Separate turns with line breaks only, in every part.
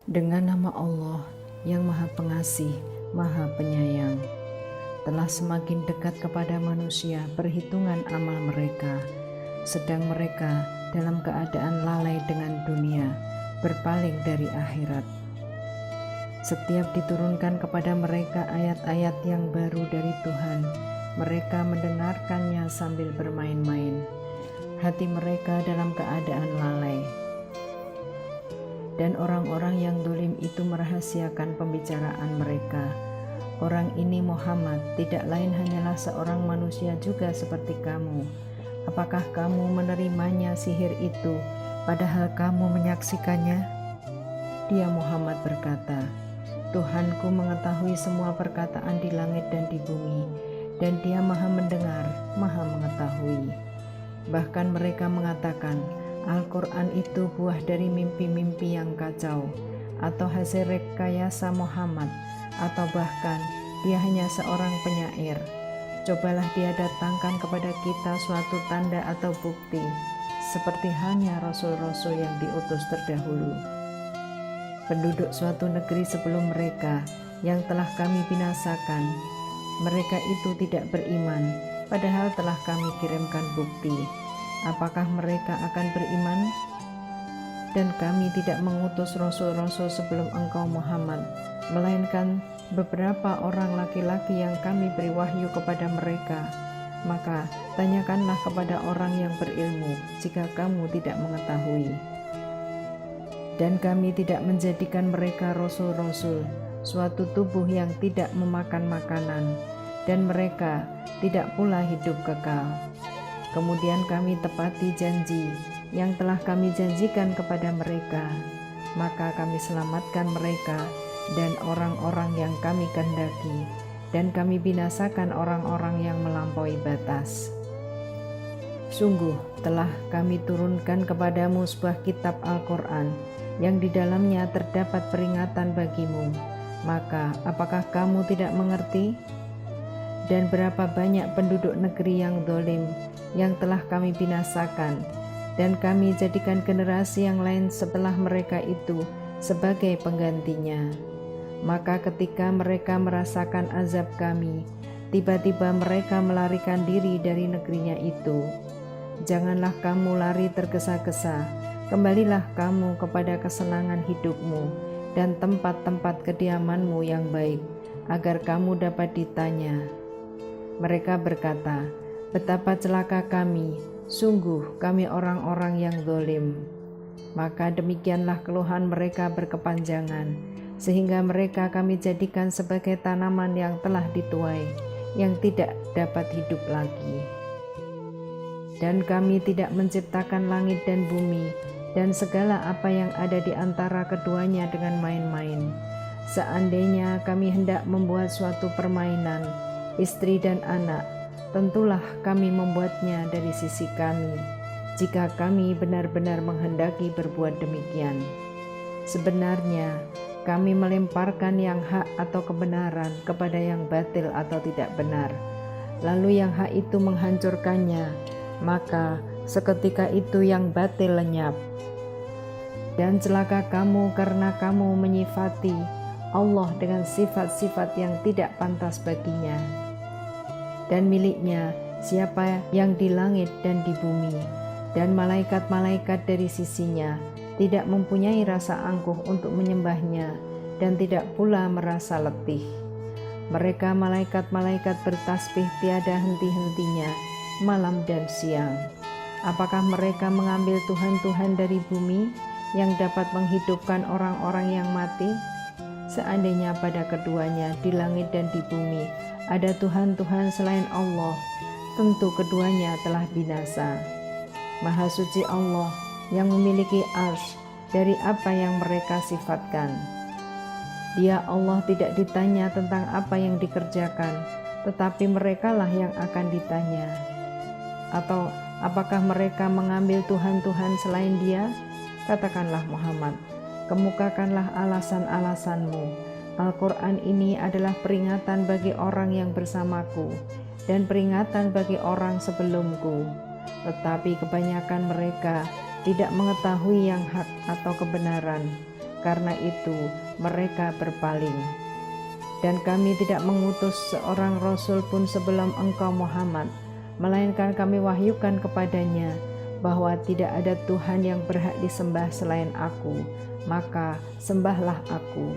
Dengan nama Allah yang Maha Pengasih, Maha Penyayang. Telah semakin dekat kepada manusia perhitungan amal mereka, sedang mereka dalam keadaan lalai dengan dunia, berpaling dari akhirat. Setiap diturunkan kepada mereka ayat-ayat yang baru dari Tuhan, mereka mendengarkannya sambil bermain-main. Hati mereka dalam keadaan lalai. Dan orang-orang yang dolim itu merahasiakan pembicaraan mereka. Orang ini Muhammad tidak lain hanyalah seorang manusia juga seperti kamu. Apakah kamu menerimanya sihir itu, padahal kamu menyaksikannya? Dia Muhammad berkata, Tuhanku mengetahui semua perkataan di langit dan di bumi, dan Dia Maha mendengar, Maha mengetahui. Bahkan mereka mengatakan, Al-Quran itu buah dari mimpi-mimpi yang kacau, atau hasil rekayasa Muhammad, atau bahkan dia hanya seorang penyair. Cobalah dia datangkan kepada kita suatu tanda atau bukti, seperti halnya rasul-rasul yang diutus terdahulu. Penduduk suatu negeri sebelum mereka yang telah kami binasakan, mereka itu tidak beriman, padahal telah kami kirimkan bukti. Apakah mereka akan beriman? Dan kami tidak mengutus rasul-rasul sebelum engkau Muhammad, melainkan beberapa orang laki-laki yang kami beri wahyu kepada mereka. Maka tanyakanlah kepada orang yang berilmu jika kamu tidak mengetahui. Dan kami tidak menjadikan mereka rasul-rasul, suatu tubuh yang tidak memakan makanan, dan mereka tidak pula hidup kekal. Kemudian kami tepati janji yang telah kami janjikan kepada mereka, maka kami selamatkan mereka dan orang-orang yang kami kehendaki, dan kami binasakan orang-orang yang melampaui batas. Sungguh telah kami turunkan kepadamu sebuah kitab Al-Quran yang di dalamnya terdapat peringatan bagimu, maka apakah kamu tidak mengerti? Dan berapa banyak penduduk negeri yang zalim yang telah kami binasakan, dan kami jadikan generasi yang lain setelah mereka itu sebagai penggantinya. Maka ketika mereka merasakan azab kami, tiba-tiba mereka melarikan diri dari negerinya itu. Janganlah kamu lari tergesa-gesa, kembalilah kamu kepada kesenangan hidupmu dan tempat-tempat kediamanmu yang baik, agar kamu dapat ditanya. Mereka berkata, betapa celaka kami, sungguh kami orang-orang yang zalim. Maka demikianlah keluhan mereka berkepanjangan, sehingga mereka kami jadikan sebagai tanaman yang telah dituai, yang tidak dapat hidup lagi. Dan kami tidak menciptakan langit dan bumi, dan segala apa yang ada di antara keduanya dengan main-main. Seandainya kami hendak membuat suatu permainan, istri dan anak, tentulah kami membuatnya dari sisi kami, jika kami benar-benar menghendaki berbuat demikian. Sebenarnya kami melemparkan yang hak atau kebenaran kepada yang batil atau tidak benar, lalu yang hak itu menghancurkannya, maka seketika itu yang batil lenyap. Dan celaka kamu karena kamu menyifati Allah dengan sifat-sifat yang tidak pantas baginya. Dan miliknya siapa yang di langit dan di bumi, dan malaikat-malaikat dari sisinya tidak mempunyai rasa angkuh untuk menyembahnya, dan tidak pula merasa letih. Mereka malaikat-malaikat bertasbih tiada henti-hentinya malam dan siang. Apakah mereka mengambil Tuhan-Tuhan dari bumi yang dapat menghidupkan orang-orang yang mati? Seandainya pada keduanya di langit dan di bumi ada Tuhan-Tuhan selain Allah, tentu keduanya telah binasa. Maha suci Allah yang memiliki arsy dari apa yang mereka sifatkan. Dia Allah tidak ditanya tentang apa yang dikerjakan, tetapi merekalah yang akan ditanya. Atau apakah mereka mengambil Tuhan-Tuhan selain Dia? Katakanlah Muhammad, kemukakanlah alasan-alasanmu. Al-Quran ini adalah peringatan bagi orang yang bersamaku dan peringatan bagi orang sebelumku. Tetapi kebanyakan mereka tidak mengetahui yang hak atau kebenaran. karena itu mereka berpaling. Dan kami tidak mengutus seorang rasul pun sebelum engkau Muhammad, melainkan kami wahyukan kepadanya bahwa tidak ada Tuhan yang berhak disembah selain aku, maka sembahlah aku.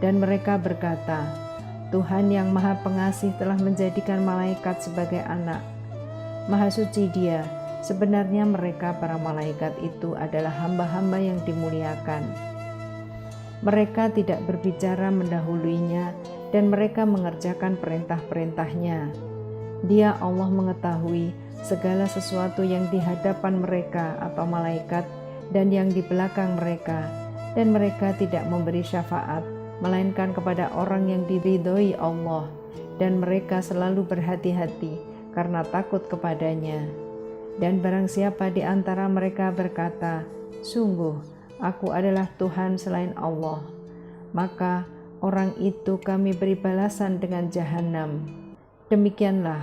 Dan mereka berkata, Tuhan yang Maha Pengasih telah menjadikan malaikat sebagai anak. Maha suci Dia, sebenarnya mereka para malaikat itu adalah hamba-hamba yang dimuliakan. Mereka tidak berbicara mendahuluinya dan mereka mengerjakan perintah-perintahnya. Dia Allah mengetahui segala sesuatu yang di hadapan mereka atau malaikat dan yang di belakang mereka, dan mereka tidak memberi syafaat melainkan kepada orang yang diridhoi Allah, dan mereka selalu berhati-hati karena takut kepadanya. Dan barang siapa di antara mereka berkata, sungguh aku adalah Tuhan selain Allah, maka orang itu kami beri balasan dengan jahanam. Demikianlah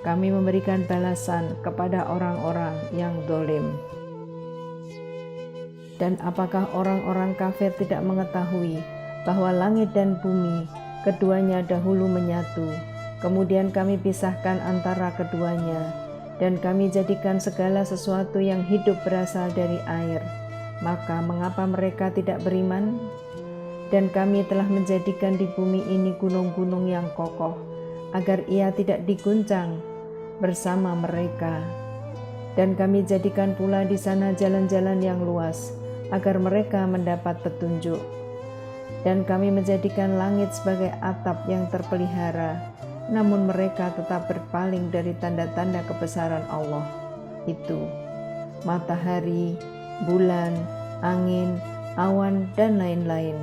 kami memberikan balasan kepada orang-orang yang zalim. Dan apakah orang-orang kafir tidak mengetahui bahwa langit dan bumi keduanya dahulu menyatu, kemudian kami pisahkan antara keduanya, dan kami jadikan segala sesuatu yang hidup berasal dari air. Maka mengapa mereka tidak beriman? Dan kami telah menjadikan di bumi ini gunung-gunung yang kokoh, agar ia tidak diguncang bersama mereka. Dan kami jadikan pula di sana jalan-jalan yang luas, agar mereka mendapat petunjuk. Dan kami menjadikan langit sebagai atap yang terpelihara, namun mereka tetap berpaling dari tanda-tanda kebesaran Allah, itu matahari, bulan, angin, awan, dan lain-lain.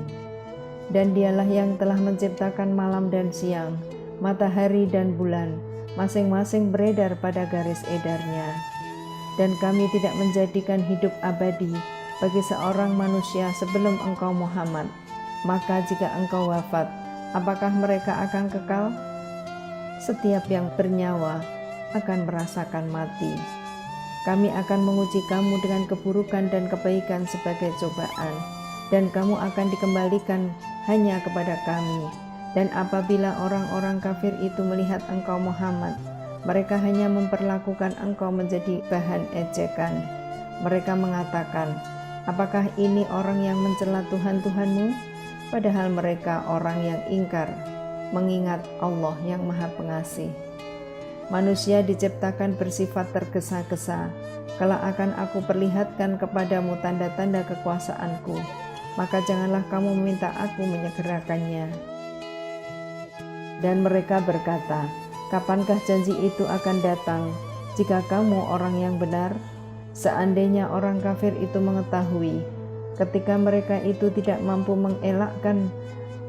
Dan Dialah yang telah menciptakan malam dan siang, matahari dan bulan, masing-masing beredar pada garis edarnya. Dan kami tidak menjadikan hidup abadi bagi seorang manusia sebelum engkau Muhammad. Maka jika engkau wafat, apakah mereka akan kekal? Setiap yang bernyawa akan merasakan mati. Kami akan menguji kamu dengan keburukan dan kebaikan sebagai cobaan, dan kamu akan dikembalikan hanya kepada kami. Dan apabila orang-orang kafir itu melihat engkau Muhammad, mereka hanya memperlakukan engkau menjadi bahan ejekan. Mereka mengatakan, apakah ini orang yang mencela Tuhan-Tuhanmu? Padahal mereka orang yang ingkar, mengingat Allah yang Maha Pengasih. Manusia diciptakan bersifat tergesa-gesa, kelak akan aku perlihatkan kepadamu tanda-tanda kekuasaanku, maka janganlah kamu meminta aku menyegerakannya. Dan mereka berkata, kapankah janji itu akan datang jika kamu orang yang benar? Seandainya orang kafir itu mengetahui ketika mereka itu tidak mampu mengelakkan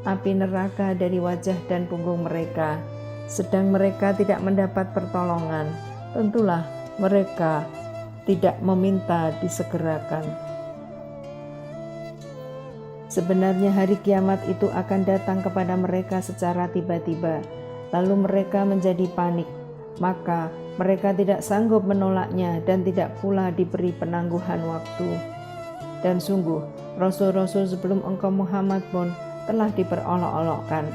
api neraka dari wajah dan punggung mereka, sedang mereka tidak mendapat pertolongan, tentulah mereka tidak meminta disegerakan. Sebenarnya hari kiamat itu akan datang kepada mereka secara tiba-tiba, lalu mereka menjadi panik, maka mereka tidak sanggup menolaknya dan tidak pula diberi penangguhan waktu. Dan sungguh, rasul-rasul sebelum engkau Muhammad pun telah diperolok-olokkan.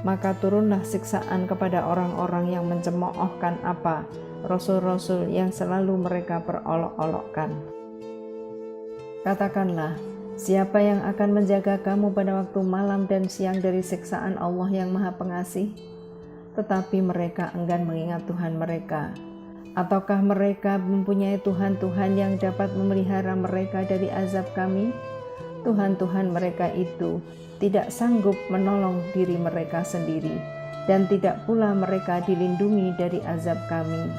Maka turunlah siksaan kepada orang-orang yang mencemoohkan apa rasul-rasul yang selalu mereka perolok-olokkan. Katakanlah, siapa yang akan menjaga kamu pada waktu malam dan siang dari siksaan Allah yang Maha Pengasih? Tetapi mereka enggan mengingat Tuhan mereka. Ataukah mereka mempunyai Tuhan-Tuhan yang dapat memelihara mereka dari azab kami? Tuhan-Tuhan mereka itu tidak sanggup menolong diri mereka sendiri, dan tidak pula mereka dilindungi dari azab kami.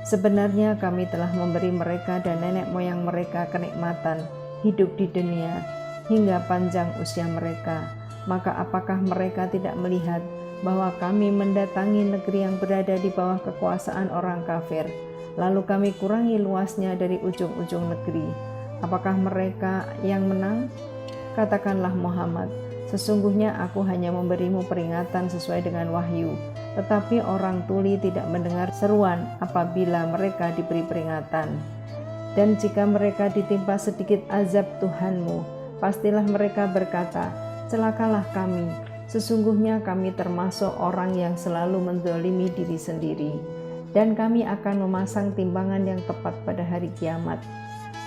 Sebenarnya kami telah memberi mereka dan nenek moyang mereka kenikmatan hidup di dunia hingga panjang usia mereka. Maka apakah mereka tidak melihat bahwa kami mendatangi negeri yang berada di bawah kekuasaan orang kafir, lalu kami kurangi luasnya dari ujung-ujung negeri? Apakah mereka yang menang? Katakanlah Muhammad, sesungguhnya aku hanya memberimu peringatan sesuai dengan wahyu, tetapi orang tuli tidak mendengar seruan apabila mereka diberi peringatan. Dan jika mereka ditimpa sedikit azab Tuhanmu, pastilah mereka berkata, celakalah kami, sesungguhnya kami termasuk orang yang selalu menzalimi diri sendiri, dan kami akan memasang timbangan yang tepat pada hari kiamat.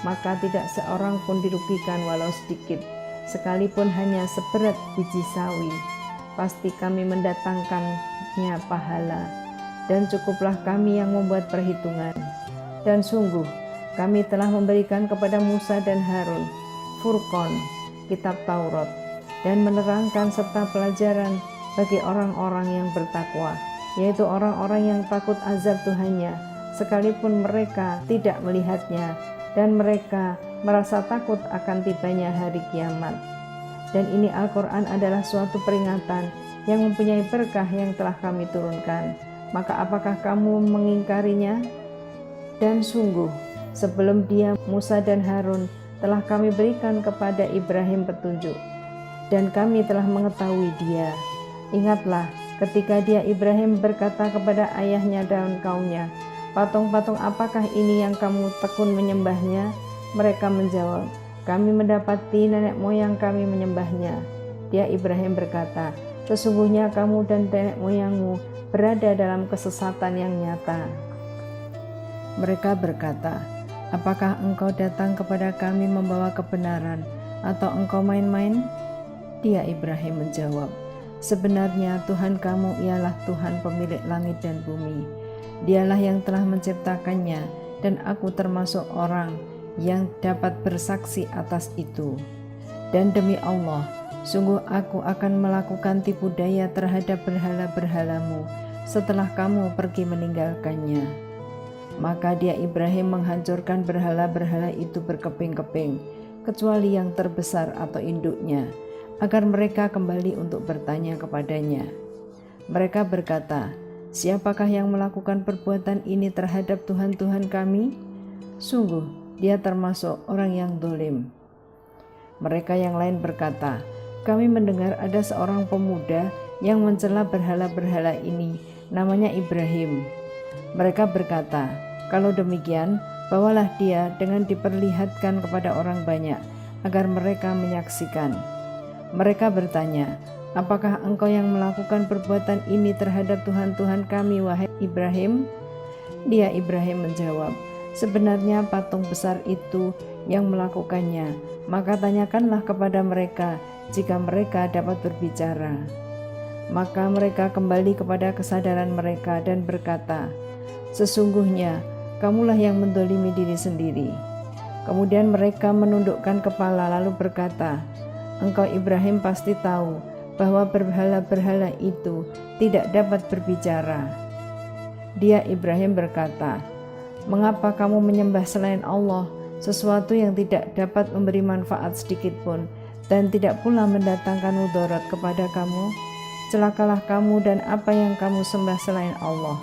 Maka tidak seorang pun dirugikan walau sedikit, sekalipun hanya seberat biji sawi. Pasti kami mendatangkannya pahala, dan cukuplah kami yang membuat perhitungan. Dan sungguh, kami telah memberikan kepada Musa dan Harun Furqan, kitab Taurat, dan menerangkan serta pelajaran bagi orang-orang yang bertakwa, yaitu orang-orang yang takut azab Tuhannya, sekalipun mereka tidak melihatnya, dan mereka merasa takut akan tibanya hari kiamat. Dan ini Al-Quran adalah suatu peringatan yang mempunyai berkah yang telah kami turunkan. Maka apakah kamu mengingkarinya? Dan sungguh, sebelum dia, Musa dan Harun, telah kami berikan kepada Ibrahim petunjuk, dan kami telah mengetahui dia. Ingatlah ketika dia Ibrahim berkata kepada ayahnya dan kaumnya, patung-patung apakah ini yang kamu tekun menyembahnya? Mereka menjawab, kami mendapati nenek moyang kami menyembahnya. Dia Ibrahim berkata, sesungguhnya kamu dan nenek moyangmu berada dalam kesesatan yang nyata. Mereka berkata, apakah engkau datang kepada kami membawa kebenaran, atau engkau main-main? Dia Ibrahim menjawab, sebenarnya Tuhan kamu ialah Tuhan pemilik langit dan bumi. Dialah yang telah menciptakannya, dan aku termasuk orang yang dapat bersaksi atas itu. Dan demi Allah, sungguh aku akan melakukan tipu daya terhadap berhala-berhalamu setelah kamu pergi meninggalkannya. Maka dia Ibrahim menghancurkan berhala-berhala itu berkeping-keping, kecuali yang terbesar atau induknya, agar mereka kembali untuk bertanya kepadanya. Mereka berkata, siapakah yang melakukan perbuatan ini terhadap Tuhan-Tuhan kami? Sungguh, dia termasuk orang yang dolim. Mereka yang lain berkata, kami mendengar ada seorang pemuda yang mencela berhala-berhala ini, namanya Ibrahim. Mereka berkata, kalau demikian, bawalah dia dengan diperlihatkan kepada orang banyak, agar mereka menyaksikan. Mereka bertanya, apakah engkau yang melakukan perbuatan ini terhadap Tuhan-Tuhan kami, wahai Ibrahim? Dia Ibrahim menjawab, sebenarnya patung besar itu yang melakukannya. Maka tanyakanlah kepada mereka jika mereka dapat berbicara. Maka mereka kembali kepada kesadaran mereka dan berkata, sesungguhnya kamulah yang mendolimi diri sendiri. Kemudian mereka menundukkan kepala lalu berkata, engkau Ibrahim pasti tahu bahwa berhala-berhala itu tidak dapat berbicara. Dia Ibrahim berkata, mengapa kamu menyembah selain Allah, sesuatu yang tidak dapat memberi manfaat sedikitpun dan tidak pula mendatangkan mudarat kepada kamu? Celakalah kamu dan apa yang kamu sembah selain Allah.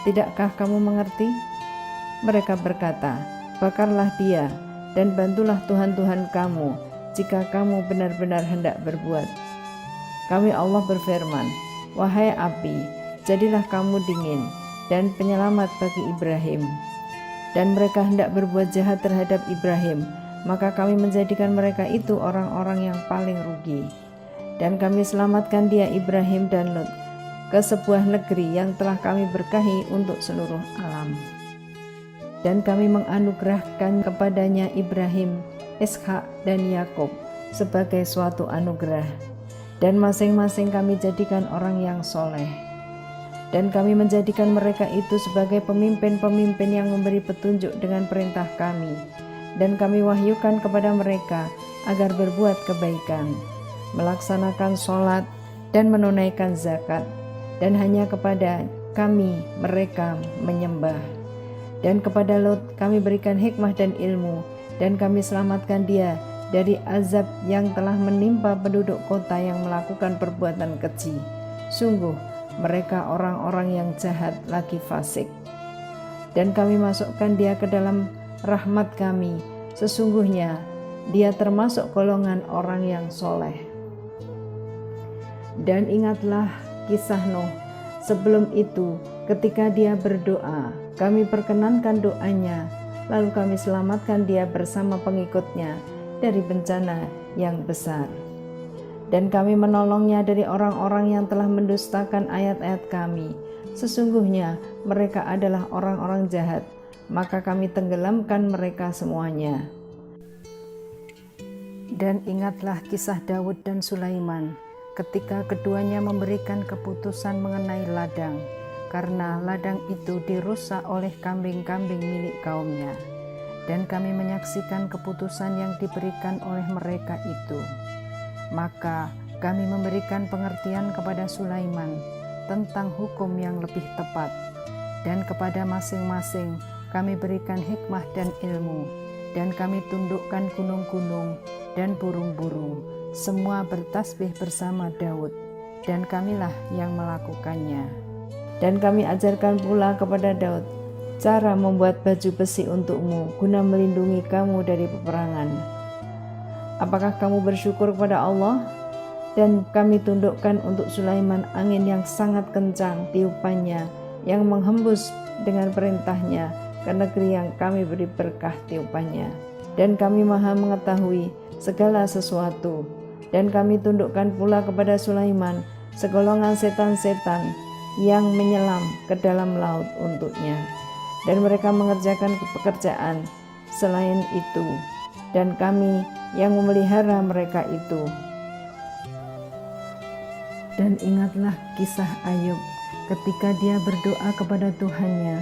Tidakkah kamu mengerti? Mereka berkata, bakarlah dia dan bantulah Tuhan-Tuhan kamu jika kamu benar-benar hendak berbuat. Kami Allah berfirman, wahai api, jadilah kamu dingin dan penyelamat bagi Ibrahim. Dan mereka hendak berbuat jahat terhadap Ibrahim, maka kami menjadikan mereka itu orang-orang yang paling rugi. Dan kami selamatkan dia Ibrahim dan Lut ke sebuah negeri yang telah kami berkahi untuk seluruh alam. Dan kami menganugerahkan kepadanya Ibrahim, Ishak dan Yakub sebagai suatu anugerah. Dan masing-masing kami jadikan orang yang soleh. Dan kami menjadikan mereka itu sebagai pemimpin-pemimpin yang memberi petunjuk dengan perintah kami. Dan kami wahyukan kepada mereka agar berbuat kebaikan, melaksanakan sholat dan menunaikan zakat. Dan hanya kepada kami mereka menyembah. Dan kepada Lot kami berikan hikmah dan ilmu, dan kami selamatkan dia dari azab yang telah menimpa penduduk kota yang melakukan perbuatan keji. Sungguh mereka orang-orang yang jahat lagi fasik. Dan kami masukkan dia ke dalam rahmat kami, sesungguhnya dia termasuk golongan orang yang soleh. Dan ingatlah kisah Nuh. Sebelum itu, ketika dia berdoa, kami perkenankan doanya, lalu kami selamatkan dia bersama pengikutnya dari bencana yang besar. Dan kami menolongnya dari orang-orang yang telah mendustakan ayat-ayat kami. Sesungguhnya mereka adalah orang-orang jahat, maka kami tenggelamkan mereka semuanya. Dan ingatlah kisah Daud dan Sulaiman ketika keduanya memberikan keputusan mengenai ladang, karena ladang itu dirusak oleh kambing-kambing milik kaumnya. Dan kami menyaksikan keputusan yang diberikan oleh mereka itu. Maka kami memberikan pengertian kepada Sulaiman tentang hukum yang lebih tepat, dan kepada masing-masing kami berikan hikmah dan ilmu, dan kami tundukkan gunung-gunung dan burung-burung, semua bertasbih bersama Daud, dan kamilah yang melakukannya. Dan kami ajarkan pula kepada Daud cara membuat baju besi untukmu guna melindungi kamu dari peperangan. Apakah kamu bersyukur kepada Allah? Dan kami tundukkan untuk Sulaiman angin yang sangat kencang tiupannya, yang menghembus dengan perintahnya ke negeri yang kami beri berkah tiupannya. Dan kami maha mengetahui segala sesuatu. Dan kami tundukkan pula kepada Sulaiman segolongan setan-setan yang menyelam ke dalam laut untuknya. Dan mereka mengerjakan pekerjaan selain itu, dan kami yang memelihara mereka itu. Dan ingatlah kisah Ayub ketika dia berdoa kepada Tuhannya,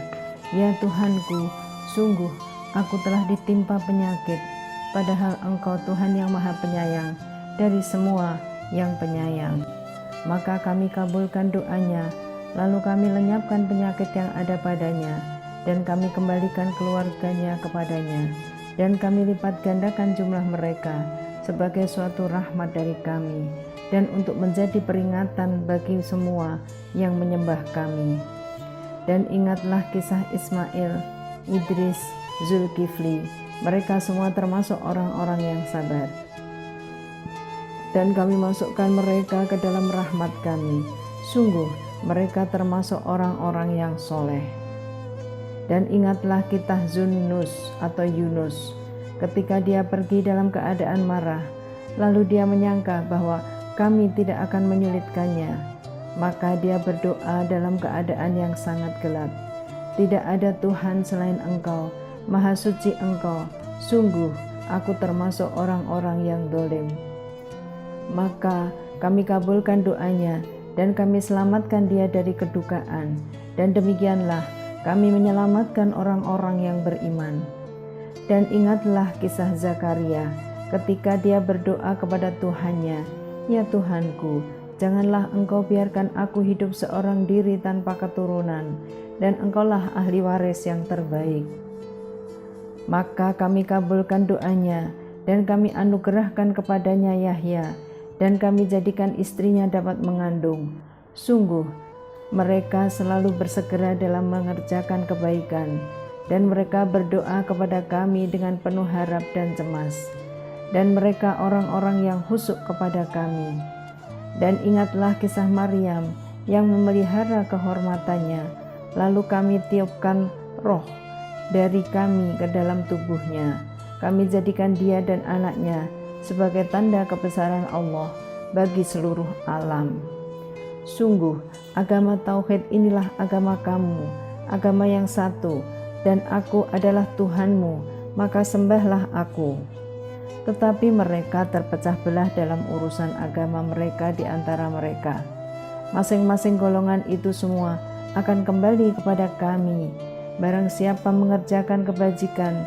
"Ya Tuhanku, sungguh aku telah ditimpa penyakit, padahal Engkau Tuhan yang Maha Penyayang dari semua yang penyayang." Maka kami kabulkan doanya, lalu kami lenyapkan penyakit yang ada padanya, dan kami kembalikan keluarganya kepadanya. Dan kami lipat gandakan jumlah mereka sebagai suatu rahmat dari kami, dan untuk menjadi peringatan bagi semua yang menyembah kami. Dan ingatlah kisah Ismail, Idris, Zulkifli, mereka semua termasuk orang-orang yang sabar. Dan kami masukkan mereka ke dalam rahmat kami, sungguh mereka termasuk orang-orang yang soleh. Dan ingatlah kisah Yunus atau Yunus ketika dia pergi dalam keadaan marah, lalu dia menyangka bahwa kami tidak akan menyulitkannya, maka dia berdoa dalam keadaan yang sangat gelap. Tidak ada Tuhan selain Engkau, Maha Suci Engkau, sungguh aku termasuk orang-orang yang dolim. Maka kami kabulkan doanya, dan kami selamatkan dia dari kedukaan, dan demikianlah kami menyelamatkan orang-orang yang beriman. Dan ingatlah kisah Zakaria ketika dia berdoa kepada Tuhannya, "Ya Tuhanku, janganlah Engkau biarkan aku hidup seorang diri tanpa keturunan, dan Engkaulah ahli waris yang terbaik." Maka kami kabulkan doanya, dan kami anugerahkan kepadanya Yahya, dan kami jadikan istrinya dapat mengandung. Sungguh mereka selalu bersegera dalam mengerjakan kebaikan, dan mereka berdoa kepada kami dengan penuh harap dan cemas, dan mereka orang-orang yang khusyuk kepada kami. Dan ingatlah kisah Maryam yang memelihara kehormatannya, lalu kami tiupkan roh dari kami ke dalam tubuhnya. Kami jadikan dia dan anaknya sebagai tanda kebesaran Allah bagi seluruh alam. Sungguh agama tauhid inilah agama kamu, agama yang satu, dan aku adalah Tuhanmu, maka sembahlah aku. Tetapi mereka terpecah belah dalam urusan agama mereka di antara mereka. Masing-masing golongan itu semua akan kembali kepada kami. Barang siapa mengerjakan kebajikan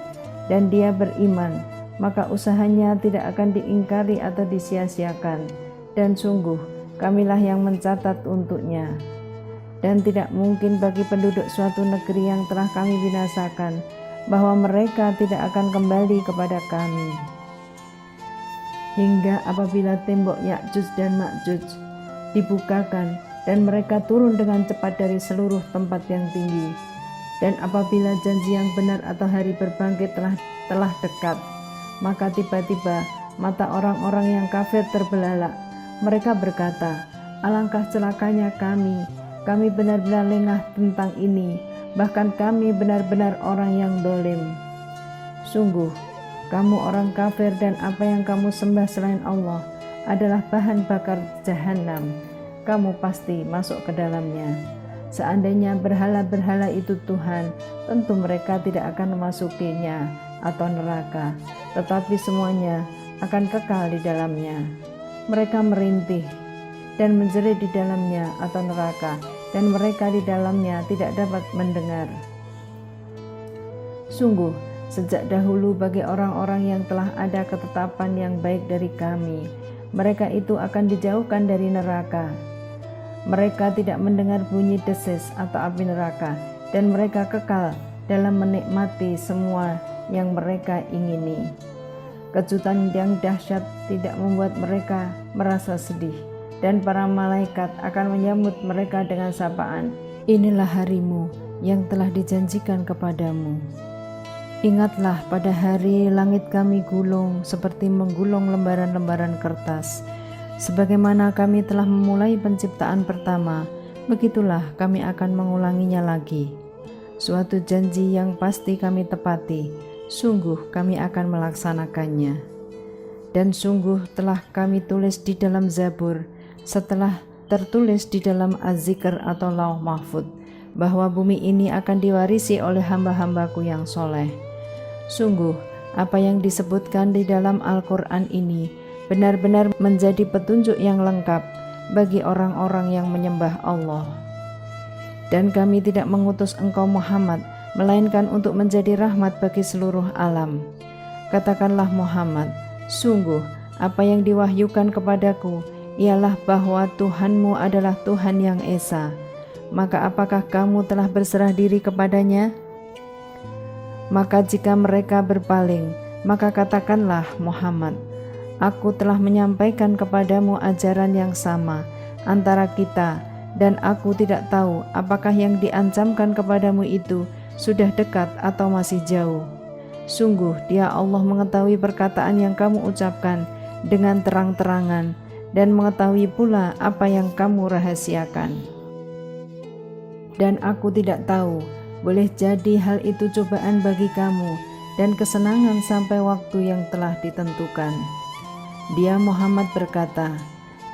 dan dia beriman, maka usahanya tidak akan diingkari atau disia-siakan, dan sungguh kamilah yang mencatat untuknya. Dan tidak mungkin bagi penduduk suatu negeri yang telah kami binasakan bahwa mereka tidak akan kembali kepada kami, hingga apabila tembok Ya'juj dan Ma'juj dibukakan dan mereka turun dengan cepat dari seluruh tempat yang tinggi, dan apabila janji yang benar atau hari berbangkit telah dekat, maka tiba-tiba mata orang-orang yang kafir terbelalak. Mereka berkata, "Alangkah celakanya kami benar-benar lengah tentang ini, bahkan kami benar-benar orang yang dolim." Sungguh, Kamu orang kafir dan apa yang kamu sembah selain Allah adalah bahan bakar jahanam. Kamu pasti masuk ke dalamnya. Seandainya berhala-berhala itu Tuhan, tentu mereka tidak akan memasukinya atau neraka, tetapi semuanya akan kekal di dalamnya. Mereka merintih dan menjerit di dalamnya atau neraka, dan mereka di dalamnya tidak dapat mendengar. Sungguh, sejak dahulu bagi orang-orang yang telah ada ketetapan yang baik dari kami, mereka itu akan dijauhkan dari neraka. Mereka tidak mendengar bunyi desis atau api neraka, dan mereka kekal dalam menikmati semua yang mereka ingini. Kejutan yang dahsyat tidak membuat mereka merasa sedih, dan para malaikat akan menyambut mereka dengan sapaan, "Inilah harimu yang telah dijanjikan kepadamu." Ingatlah pada hari langit kami gulung seperti menggulung lembaran-lembaran kertas. Sebagaimana kami telah memulai penciptaan pertama, begitulah kami akan mengulanginya lagi. Suatu janji yang pasti kami tepati, sungguh kami akan melaksanakannya. Dan sungguh telah kami tulis di dalam Zabur, setelah tertulis di dalam Az-Zikr atau Lauh Mahfud, bahwa bumi ini akan diwarisi oleh hamba-hambaku yang soleh. Sungguh, apa yang disebutkan di dalam Al-Quran ini benar-benar menjadi petunjuk yang lengkap bagi orang-orang yang menyembah Allah. Dan kami tidak mengutus engkau Muhammad, melainkan untuk menjadi rahmat bagi seluruh alam. Katakanlah Muhammad, sungguh apa yang diwahyukan kepadaku ialah bahwa Tuhanmu adalah Tuhan yang Esa. Maka apakah kamu telah berserah diri kepadanya? Maka jika mereka berpaling, maka katakanlah Muhammad, aku telah menyampaikan kepadamu ajaran yang sama antara kita, dan aku tidak tahu apakah yang diancamkan kepadamu itu sudah dekat atau masih jauh. Sungguh Dia Allah mengetahui perkataan yang kamu ucapkan dengan terang-terangan, dan mengetahui pula apa yang kamu rahasiakan. Dan aku tidak tahu, boleh jadi hal itu cobaan bagi kamu dan kesenangan sampai waktu yang telah ditentukan. Dia Muhammad berkata,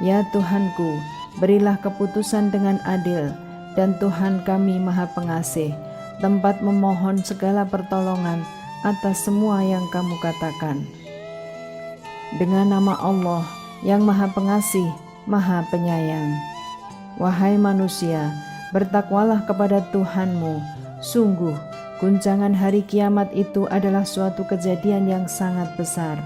"Ya Tuhanku, berilah keputusan dengan adil, dan Tuhan kami Maha Pengasih, tempat memohon segala pertolongan atas semua yang kamu katakan." Dengan nama Allah yang Maha Pengasih, Maha Penyayang. Wahai manusia, bertakwalah kepada Tuhanmu. Sungguh, guncangan hari kiamat itu adalah suatu kejadian yang sangat besar.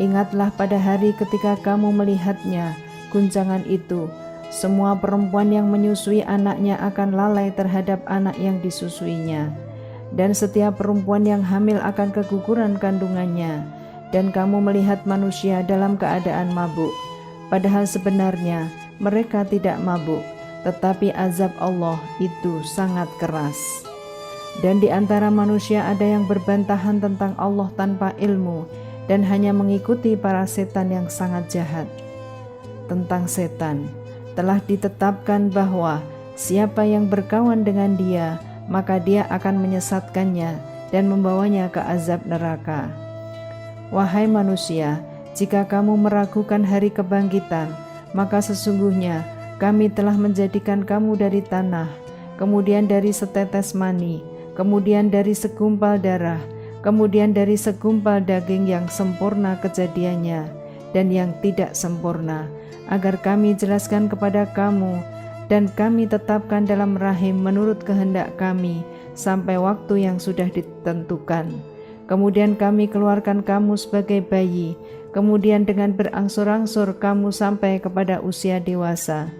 Ingatlah pada hari ketika kamu melihatnya, guncangan itu. Semua perempuan yang menyusui anaknya akan lalai terhadap anak yang disusuinya, dan setiap perempuan yang hamil akan keguguran kandungannya. Dan kamu melihat manusia dalam keadaan mabuk, padahal sebenarnya mereka tidak mabuk, tetapi azab Allah itu sangat keras. Dan di antara manusia ada yang berbantahan tentang Allah tanpa ilmu, dan hanya mengikuti para setan yang sangat jahat. Tentang setan, telah ditetapkan bahwa siapa yang berkawan dengan dia, maka dia akan menyesatkannya dan membawanya ke azab neraka. Wahai manusia, jika kamu meragukan hari kebangkitan, maka sesungguhnya kami telah menjadikan kamu dari tanah, kemudian dari setetes mani, kemudian dari segumpal darah, kemudian dari segumpal daging yang sempurna kejadiannya dan yang tidak sempurna, agar kami jelaskan kepada kamu, dan kami tetapkan dalam rahim menurut kehendak kami sampai waktu yang sudah ditentukan. Kemudian kami keluarkan kamu sebagai bayi, kemudian dengan berangsur-angsur kamu sampai kepada usia dewasa.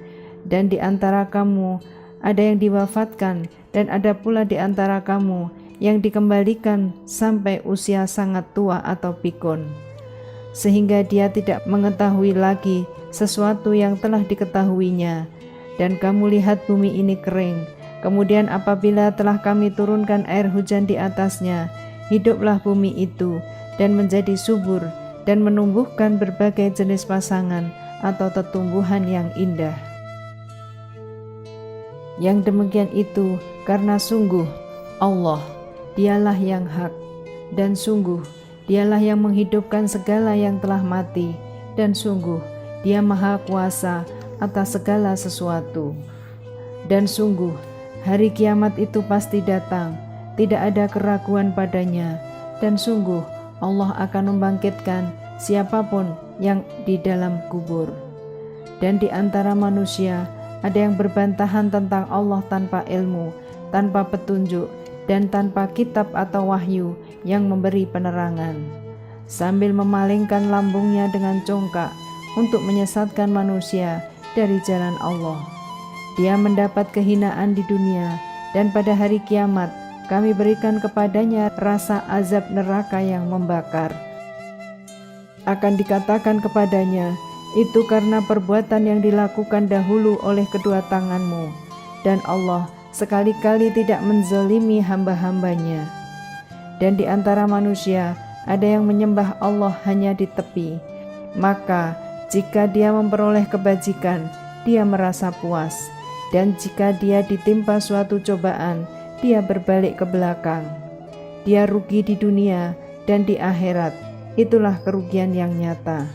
Dan di antara kamu ada yang diwafatkan, dan ada pula di antara kamu yang dikembalikan sampai usia sangat tua atau pikun, sehingga dia tidak mengetahui lagi sesuatu yang telah diketahuinya. Dan kamu lihat bumi ini kering, kemudian apabila telah kami turunkan air hujan di atasnya, hiduplah bumi itu dan menjadi subur dan menumbuhkan berbagai jenis pasangan atau tetumbuhan yang indah. Yang demikian itu karena sungguh Allah, Dialah yang hak, dan sungguh Dialah yang menghidupkan segala yang telah mati, dan sungguh Dia Maha Kuasa atas segala sesuatu. Dan sungguh hari kiamat itu pasti datang, tidak ada keraguan padanya, dan sungguh Allah akan membangkitkan siapapun yang di dalam kubur. Dan di antara manusia ada yang berbantahan tentang Allah tanpa ilmu, tanpa petunjuk, dan tanpa kitab atau wahyu yang memberi penerangan, sambil memalingkan lambungnya dengan congkak untuk menyesatkan manusia dari jalan Allah. Dia mendapat kehinaan di dunia, dan pada hari kiamat kami berikan kepadanya rasa azab neraka yang membakar. Akan dikatakan kepadanya, itu karena perbuatan yang dilakukan dahulu oleh kedua tanganmu, dan Allah sekali-kali tidak menzalimi hamba-hambanya. Dan di antara manusia ada yang menyembah Allah hanya di tepi, maka jika dia memperoleh kebajikan, dia merasa puas, dan jika dia ditimpa suatu cobaan, dia berbalik ke belakang. Dia rugi di dunia dan di akhirat, itulah kerugian yang nyata.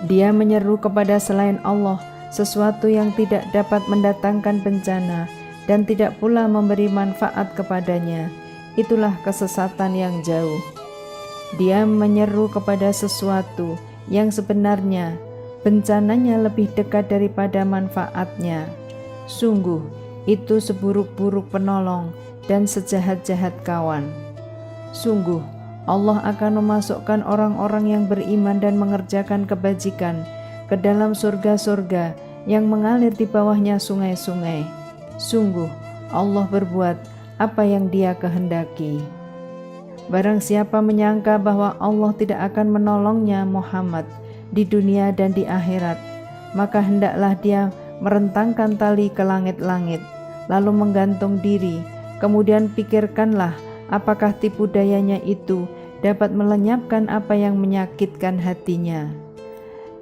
Dia menyeru kepada selain Allah sesuatu yang tidak dapat mendatangkan bencana dan tidak pula memberi manfaat kepadanya, itulah kesesatan yang jauh. Dia menyeru kepada sesuatu yang sebenarnya bencananya lebih dekat daripada manfaatnya. Sungguh itu seburuk-buruk penolong dan sejahat-jahat kawan. Sungguh Allah akan memasukkan orang-orang yang beriman dan mengerjakan kebajikan ke dalam surga-surga yang mengalir di bawahnya sungai-sungai. Sungguh Allah berbuat apa yang Dia kehendaki. Barang siapa menyangka bahwa Allah tidak akan menolongnya Muhammad di dunia dan di akhirat, maka hendaklah dia merentangkan tali ke langit-langit, lalu menggantung diri. Kemudian pikirkanlah apakah tipu dayanya itu dapat melenyapkan apa yang menyakitkan hatinya.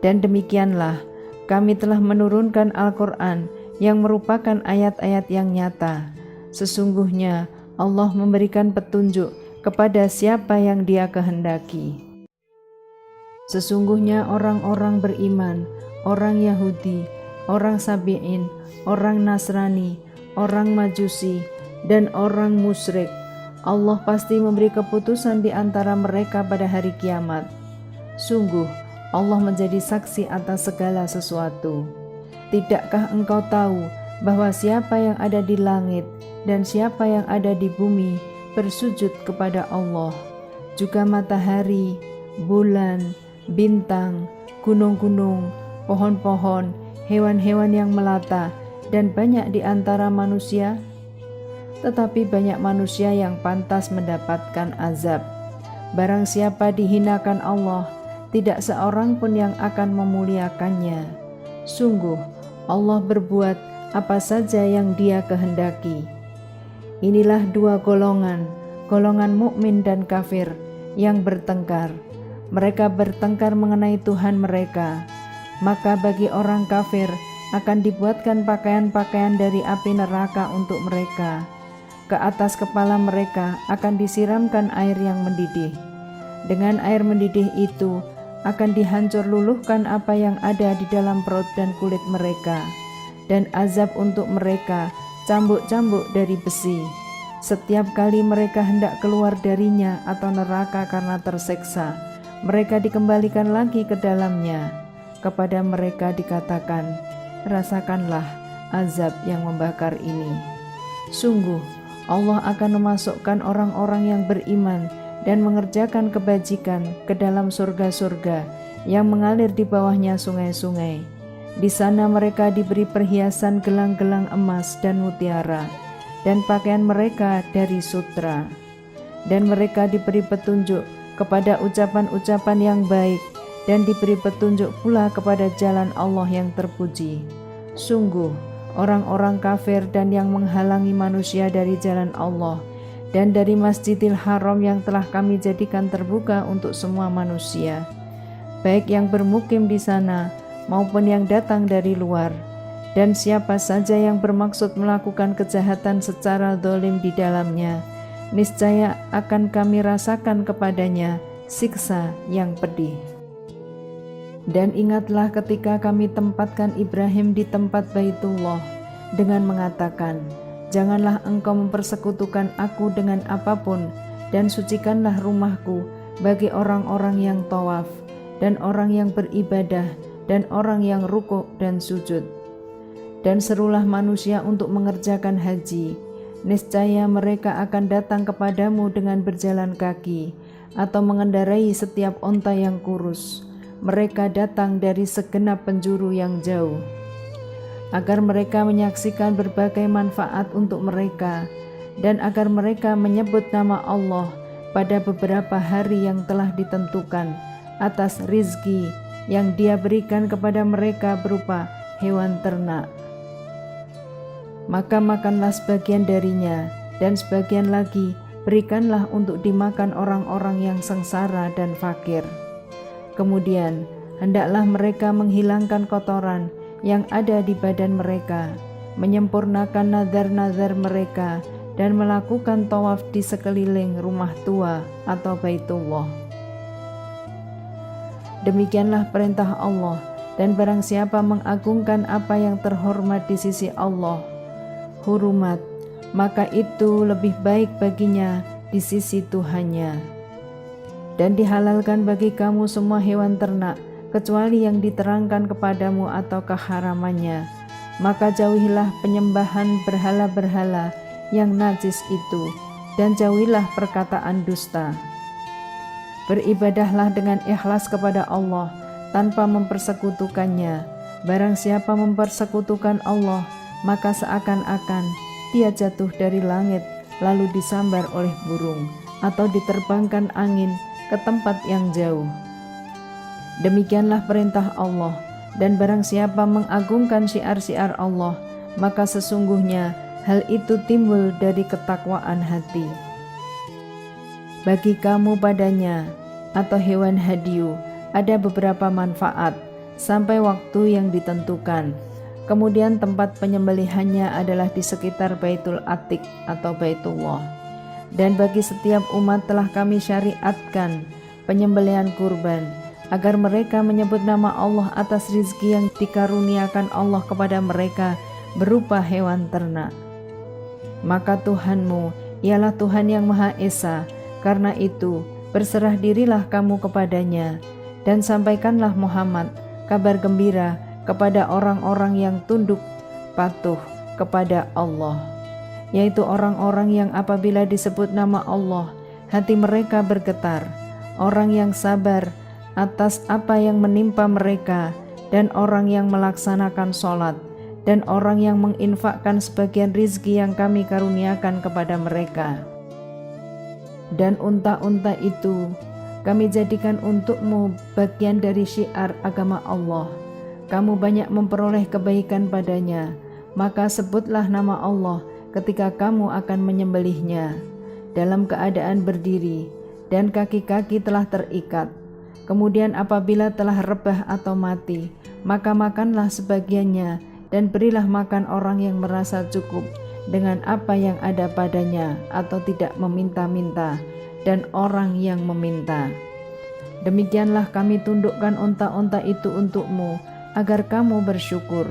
Dan demikianlah kami telah menurunkan Al-Quran yang merupakan ayat-ayat yang nyata. Sesungguhnya Allah memberikan petunjuk kepada siapa yang Dia kehendaki. Sesungguhnya orang-orang beriman, orang Yahudi, orang Sabi'in, orang Nasrani, orang Majusi, dan orang musyrik, Allah pasti memberi keputusan di antara mereka pada hari kiamat. Sungguh Allah menjadi saksi atas segala sesuatu. Tidakkah engkau tahu bahwa siapa yang ada di langit dan siapa yang ada di bumi bersujud kepada Allah, juga matahari, bulan, bintang, gunung-gunung, pohon-pohon, hewan-hewan yang melata, dan banyak di antara manusia? Tetapi banyak manusia yang pantas mendapatkan azab. Barang siapa dihinakan Allah, tidak seorang pun yang akan memuliakannya. Sungguh Allah berbuat apa saja yang Dia kehendaki. Inilah dua golongan, golongan mukmin dan kafir yang bertengkar. Mereka bertengkar mengenai Tuhan mereka. Maka bagi orang kafir akan dibuatkan pakaian-pakaian dari api neraka untuk mereka. Ke atas kepala mereka akan disiramkan air yang mendidih. Dengan air mendidih itu akan dihancur luluhkan apa yang ada di dalam perut dan kulit mereka, dan azab untuk mereka cambuk-cambuk dari besi. Setiap kali mereka hendak keluar darinya atau neraka karena tersiksa, mereka dikembalikan lagi ke dalamnya. Kepada mereka dikatakan, rasakanlah azab yang membakar ini. Sungguh Allah akan memasukkan orang-orang yang beriman dan mengerjakan kebajikan ke dalam surga-surga yang mengalir di bawahnya sungai-sungai. Di sana mereka diberi perhiasan gelang-gelang emas dan mutiara, dan pakaian mereka dari sutra. Dan mereka diberi petunjuk kepada ucapan-ucapan yang baik, dan diberi petunjuk pula kepada jalan Allah yang terpuji. Sungguh orang-orang kafir dan yang menghalangi manusia dari jalan Allah dan dari Masjidil Haram yang telah kami jadikan terbuka untuk semua manusia, baik yang bermukim di sana maupun yang datang dari luar. Dan siapa saja yang bermaksud melakukan kejahatan secara zalim di dalamnya, niscaya akan kami rasakan kepadanya siksa yang pedih. Dan ingatlah ketika kami tempatkan Ibrahim di tempat Baitullah dengan mengatakan, janganlah engkau mempersekutukan aku dengan apapun, dan sucikanlah rumahku bagi orang-orang yang tawaf, dan orang yang beribadah, dan orang yang rukuk dan sujud. Dan serulah manusia untuk mengerjakan haji, niscaya mereka akan datang kepadamu dengan berjalan kaki, atau mengendarai setiap onta yang kurus. Mereka datang dari segenap penjuru yang jauh, agar mereka menyaksikan berbagai manfaat untuk mereka, dan agar mereka menyebut nama Allah pada beberapa hari yang telah ditentukan atas rizki yang Dia berikan kepada mereka berupa hewan ternak. Maka makanlah sebagian darinya, dan sebagian lagi berikanlah untuk dimakan orang-orang yang sengsara dan fakir. Kemudian hendaklah mereka menghilangkan kotoran yang ada di badan mereka, menyempurnakan nazar-nazar mereka, dan melakukan tawaf di sekeliling rumah tua atau Baitullah. Demikianlah perintah Allah, dan barang siapa mengagungkan apa yang terhormat di sisi Allah, hurumat, maka itu lebih baik baginya di sisi Tuhannya. Dan dihalalkan bagi kamu semua hewan ternak, kecuali yang diterangkan kepadamu atau keharamannya. Maka jauhilah penyembahan berhala-berhala yang najis itu, dan jauhilah perkataan dusta. Beribadahlah dengan ikhlas kepada Allah tanpa mempersekutukannya. Barang siapa mempersekutukan Allah, maka seakan-akan dia jatuh dari langit lalu disambar oleh burung, atau diterbangkan angin ke tempat yang jauh. Demikianlah perintah Allah, dan barang siapa mengagungkan syiar-syiar Allah, maka sesungguhnya hal itu timbul dari ketakwaan hati. Bagi kamu padanya atau hewan hadiu ada beberapa manfaat sampai waktu yang ditentukan. Kemudian tempat penyembelihannya adalah di sekitar Baitul Atiq atau Baitullah. Dan bagi setiap umat telah kami syariatkan penyembelihan kurban, agar mereka menyebut nama Allah atas rizki yang dikaruniakan Allah kepada mereka berupa hewan ternak. Maka Tuhanmu ialah Tuhan yang Maha Esa. Karena itu berserah dirilah kamu kepadanya, dan sampaikanlah Muhammad kabar gembira kepada orang-orang yang tunduk patuh kepada Allah, yaitu orang-orang yang apabila disebut nama Allah hati mereka bergetar, orang yang sabar atas apa yang menimpa mereka, dan orang yang melaksanakan sholat, dan orang yang menginfakkan sebagian rizki yang kami karuniakan kepada mereka. Dan unta-unta itu kami jadikan untukmu bagian dari syiar agama Allah. Kamu banyak memperoleh kebaikan padanya, maka sebutlah nama Allah ketika kamu akan menyembelihnya dalam keadaan berdiri dan kaki-kaki telah terikat. Kemudian apabila telah rebah atau mati, maka makanlah sebagiannya, dan berilah makan orang yang merasa cukup dengan apa yang ada padanya atau tidak meminta-minta, dan orang yang meminta. Demikianlah kami tundukkan unta-unta itu untukmu agar kamu bersyukur.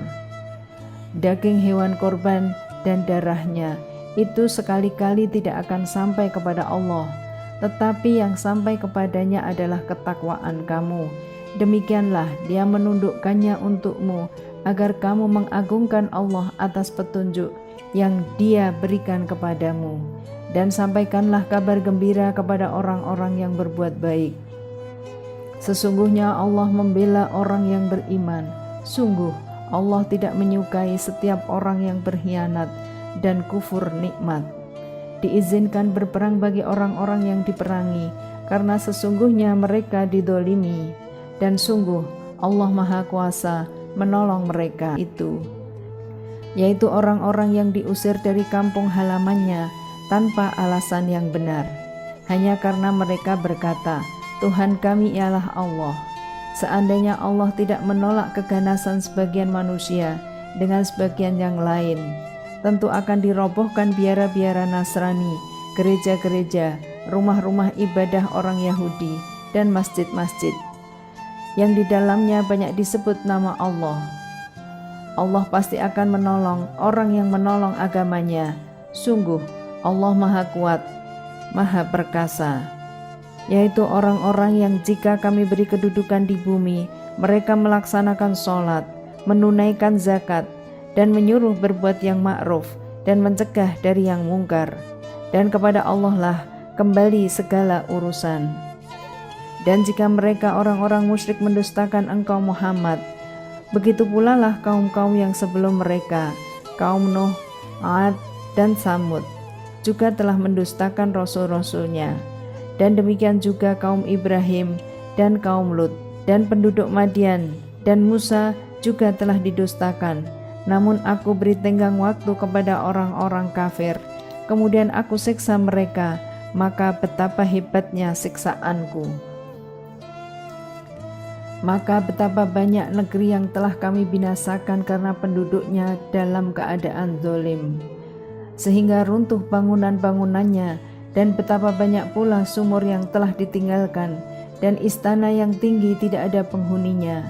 Daging hewan korban dan darahnya itu sekali-kali tidak akan sampai kepada Allah, tetapi yang sampai kepadanya adalah ketakwaan kamu. Demikianlah Dia menundukkannya untukmu agar kamu mengagungkan Allah atas petunjuk yang Dia berikan kepadamu, dan sampaikanlah kabar gembira kepada orang-orang yang berbuat baik. Sesungguhnya Allah membela orang yang beriman. Sungguh Allah tidak menyukai setiap orang yang berkhianat dan kufur nikmat. Diizinkan berperang bagi orang-orang yang diperangi, karena sesungguhnya mereka didolimi, dan sungguh Allah Maha Kuasa menolong mereka itu, yaitu orang-orang yang diusir dari kampung halamannya tanpa alasan yang benar, hanya karena mereka berkata, Tuhan kami ialah Allah. Seandainya Allah tidak menolak keganasan sebagian manusia dengan sebagian yang lain, tentu akan dirobohkan biara-biara Nasrani gereja-gereja, rumah-rumah ibadah orang Yahudi, dan masjid-masjid yang di dalamnya banyak disebut nama Allah. Allah pasti akan menolong orang yang menolong agamanya. Sungguh Allah Maha Kuat, Maha Perkasa, yaitu orang-orang yang jika kami beri kedudukan di bumi, mereka melaksanakan sholat, menunaikan zakat, dan menyuruh berbuat yang ma'ruf dan mencegah dari yang mungkar. Dan kepada Allah lah kembali segala urusan. Dan jika mereka orang-orang musyrik mendustakan engkau Muhammad, begitu pula lah kaum-kaum yang sebelum mereka, kaum Nuh, 'Ad, dan Samud, juga telah mendustakan rasul-rasulnya. Dan demikian juga kaum Ibrahim dan kaum Lut, dan penduduk Madian dan Musa juga telah didustakan. Namun aku beri tenggang waktu kepada orang-orang kafir, kemudian aku siksa mereka, maka betapa hebatnya siksaanku. Maka betapa banyak negeri yang telah kami binasakan karena penduduknya dalam keadaan zalim, sehingga runtuh bangunan-bangunannya, dan betapa banyak pula sumur yang telah ditinggalkan, dan istana yang tinggi tidak ada penghuninya.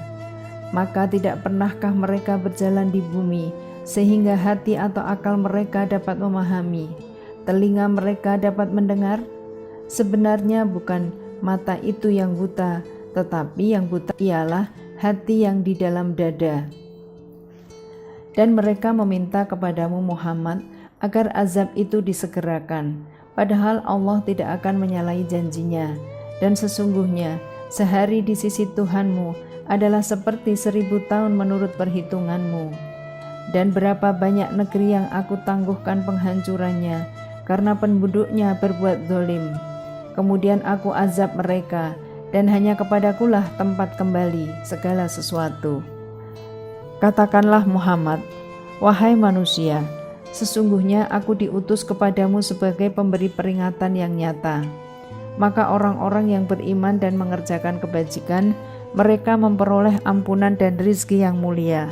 Maka tidak pernahkah mereka berjalan di bumi, sehingga hati atau akal mereka dapat memahami, telinga mereka dapat mendengar? Sebenarnya bukan mata itu yang buta, tetapi yang buta ialah hati yang di dalam dada. Dan mereka meminta kepadamu Muhammad agar azab itu disegerakan, padahal Allah tidak akan menyalahi janjinya. Dan sesungguhnya sehari di sisi Tuhanmu adalah seperti 1000 tahun menurut perhitunganmu. Dan berapa banyak negeri yang aku tangguhkan penghancurannya karena penduduknya berbuat zalim. Kemudian aku azab mereka, dan hanya kepadakulah tempat kembali segala sesuatu. Katakanlah Muhammad, wahai manusia, sesungguhnya aku diutus kepadamu sebagai pemberi peringatan yang nyata. Maka orang-orang yang beriman dan mengerjakan kebajikan, mereka memperoleh ampunan dan rizki yang mulia.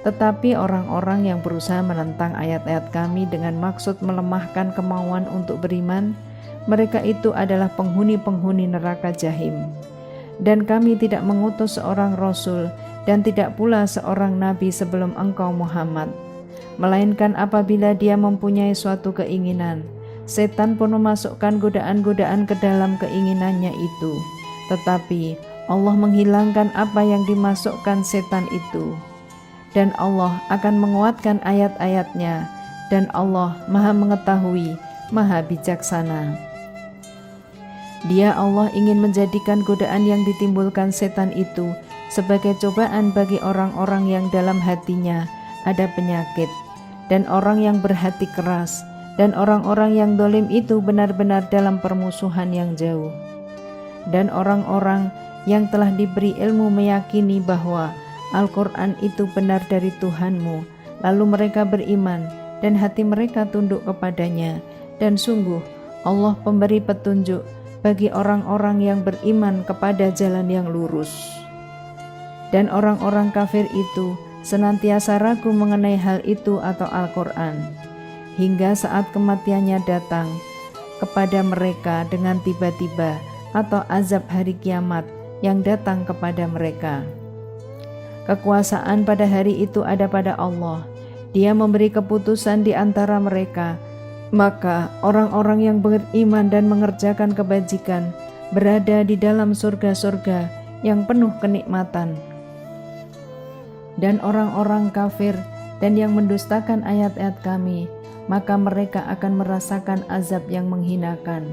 Tetapi orang-orang yang berusaha menentang ayat-ayat kami dengan maksud melemahkan kemauan untuk beriman, mereka itu adalah penghuni-penghuni neraka jahim. Dan kami tidak mengutus seorang rasul dan tidak pula seorang nabi sebelum engkau Muhammad, melainkan apabila dia mempunyai suatu keinginan, setan pun memasukkan godaan-godaan ke dalam keinginannya itu. Tetapi Allah menghilangkan apa yang dimasukkan setan itu, dan Allah akan menguatkan ayat-ayatnya, dan Allah Maha Mengetahui, Maha Bijaksana. Dia Allah ingin menjadikan godaan yang ditimbulkan setan itu sebagai cobaan bagi orang-orang yang dalam hatinya ada penyakit, dan orang yang berhati keras, dan orang-orang yang zalim itu benar-benar dalam permusuhan yang jauh. Dan orang-orang yang telah diberi ilmu meyakini bahwa Al-Quran itu benar dari Tuhanmu, lalu mereka beriman dan hati mereka tunduk kepadanya, dan sungguh Allah pemberi petunjuk bagi orang-orang yang beriman kepada jalan yang lurus. Dan orang-orang kafir itu senantiasa ragu mengenai hal itu atau Al-Quran, hingga saat kematiannya datang kepada mereka dengan tiba-tiba, atau azab hari kiamat yang datang kepada mereka. Kekuasaan pada hari itu ada pada Allah. Dia memberi keputusan di antara mereka. Maka orang-orang yang beriman dan mengerjakan kebajikan berada di dalam surga-surga yang penuh kenikmatan. Dan orang-orang kafir dan yang mendustakan ayat-ayat kami, maka mereka akan merasakan azab yang menghinakan.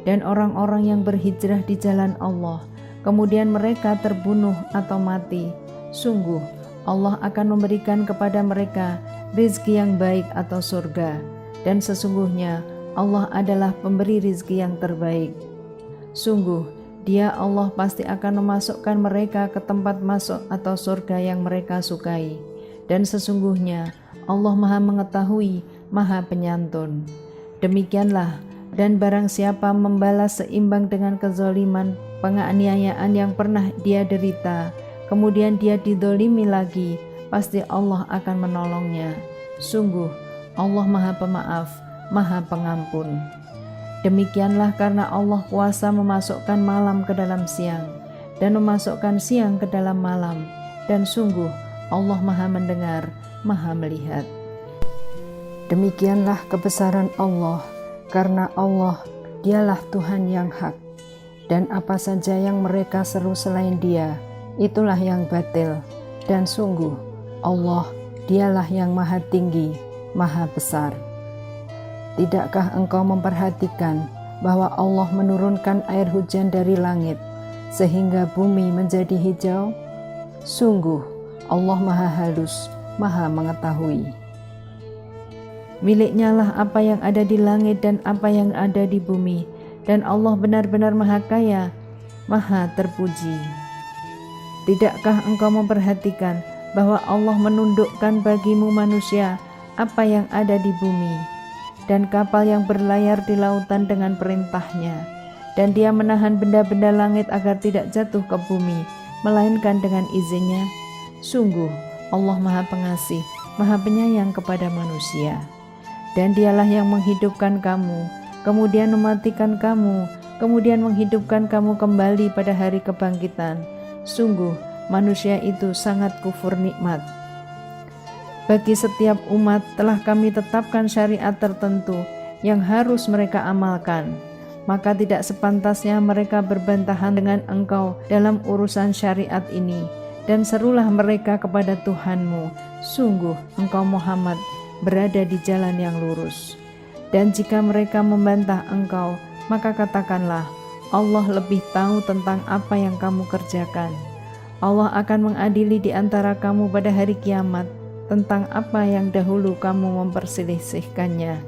Dan orang-orang yang berhijrah di jalan Allah, kemudian mereka terbunuh atau mati, sungguh Allah akan memberikan kepada mereka rizki yang baik atau surga. Dan sesungguhnya Allah adalah pemberi rizki yang terbaik. Sungguh Dia Allah pasti akan memasukkan mereka ke tempat masuk atau surga yang mereka sukai. Dan sesungguhnya Allah Maha Mengetahui, Maha Penyantun. Demikianlah, dan barang siapa membalas seimbang dengan kezaliman penganiayaan yang pernah dia derita, kemudian dia didolimi lagi, pasti Allah akan menolongnya. Sungguh Allah Maha Pemaaf, Maha Pengampun. Demikianlah karena Allah kuasa memasukkan malam ke dalam siang dan memasukkan siang ke dalam malam, dan sungguh Allah Maha mendengar, Maha melihat. Demikianlah kebesaran Allah, karena Allah dialah Tuhan yang hak, dan apa saja yang mereka seru selain Dia, itulah yang batil, dan sungguh Allah dialah yang maha tinggi, maha besar. Tidakkah engkau memperhatikan bahwa Allah menurunkan air hujan dari langit sehingga bumi menjadi hijau? Sungguh Allah maha halus, maha mengetahui. Miliknya lah apa yang ada di langit dan apa yang ada di bumi, dan Allah benar-benar maha kaya, maha terpuji. Tidakkah engkau memperhatikan bahwa Allah menundukkan bagimu manusia apa yang ada di bumi, dan kapal yang berlayar di lautan dengan perintahnya, dan Dia menahan benda-benda langit agar tidak jatuh ke bumi, melainkan dengan izinnya? Sungguh Allah maha pengasih, maha penyayang kepada manusia. Dan Dialah yang menghidupkan kamu, kemudian mematikan kamu, kemudian menghidupkan kamu kembali pada hari kebangkitan. Sungguh manusia itu sangat kufur nikmat. Bagi setiap umat telah kami tetapkan syariat tertentu yang harus mereka amalkan, maka tidak sepantasnya mereka berbantahan dengan engkau dalam urusan syariat ini, dan serulah mereka kepada Tuhanmu. Sungguh engkau Muhammad berada di jalan yang lurus. Dan jika mereka membantah engkau, maka katakanlah, Allah lebih tahu tentang apa yang kamu kerjakan. Allah akan mengadili di antara kamu pada hari kiamat tentang apa yang dahulu kamu memperselisihkannya.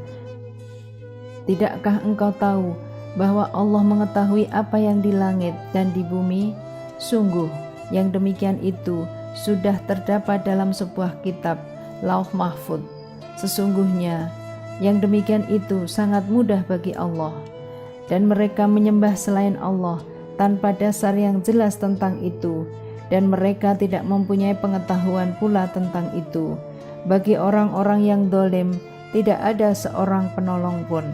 Tidakkah engkau tahu bahwa Allah mengetahui apa yang di langit dan di bumi? Sungguh yang demikian itu sudah terdapat dalam sebuah kitab, Lauh Mahfuz. Sesungguhnya yang demikian itu sangat mudah bagi Allah. Dan mereka menyembah selain Allah tanpa dasar yang jelas tentang itu, dan mereka tidak mempunyai pengetahuan pula tentang itu. Bagi orang-orang yang dolim tidak ada seorang penolong pun.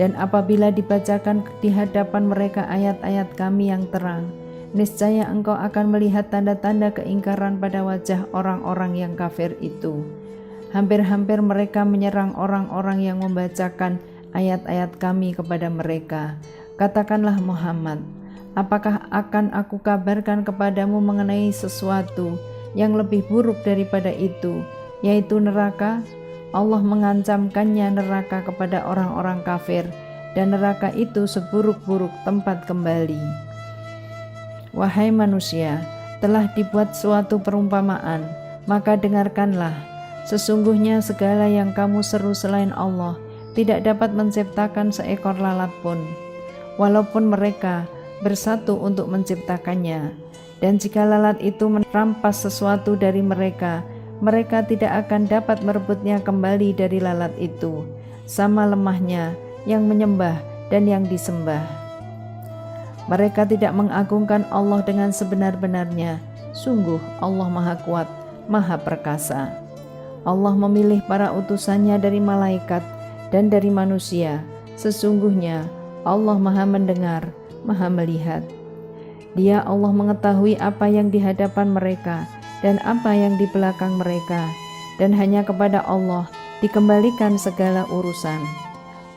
Dan apabila dibacakan di hadapan mereka ayat-ayat Kami yang terang, niscaya engkau akan melihat tanda-tanda keingkaran pada wajah orang-orang yang kafir itu. Hampir-hampir mereka menyerang orang-orang yang membacakan ayat-ayat Kami kepada mereka. Katakanlah Muhammad, apakah akan aku kabarkan kepadamu mengenai sesuatu yang lebih buruk daripada itu, yaitu neraka? Allah mengancamkannya neraka kepada orang-orang kafir, dan neraka itu seburuk-buruk tempat kembali. Wahai manusia, telah dibuat suatu perumpamaan, maka dengarkanlah. Sesungguhnya segala yang kamu seru selain Allah tidak dapat menciptakan seekor lalat pun, walaupun mereka bersatu untuk menciptakannya. Dan jika lalat itu merampas sesuatu dari mereka, mereka tidak akan dapat merebutnya kembali dari lalat itu. Sama lemahnya yang menyembah dan yang disembah. Mereka tidak mengagungkan Allah dengan sebenar-benarnya. Sungguh Allah Maha Kuat, Maha Perkasa. Allah memilih para utusannya dari malaikat dan dari manusia. Sesungguhnya Allah Maha mendengar, Maha melihat. Dia Allah mengetahui apa yang di hadapan mereka dan apa yang di belakang mereka, dan hanya kepada Allah dikembalikan segala urusan.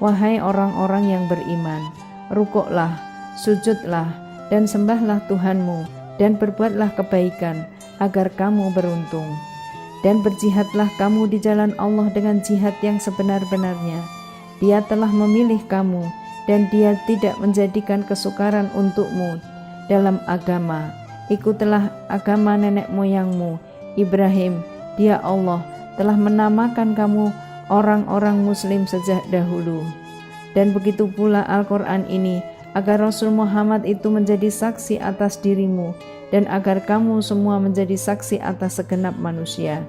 Wahai orang-orang yang beriman, rukuklah, sujudlah, dan sembahlah Tuhanmu, dan berbuatlah kebaikan agar kamu beruntung. Dan berjihadlah kamu di jalan Allah dengan jihad yang sebenar-benarnya. Dia telah memilih kamu, dan Dia tidak menjadikan kesukaran untukmu dalam agama. Ikutilah agama nenek moyangmu Ibrahim. Dia Allah telah menamakan kamu orang-orang muslim sejak dahulu. Dan begitu pula Al-Quran ini, agar Rasul Muhammad itu menjadi saksi atas dirimu, dan agar kamu semua menjadi saksi atas segenap manusia.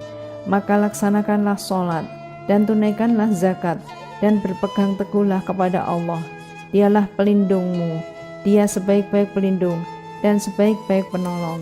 Maka laksanakanlah sholat, dan tunaikanlah zakat, dan berpegang teguhlah kepada Allah. Dialah pelindungmu, Dia sebaik-baik pelindung dan sebaik-baik penolong.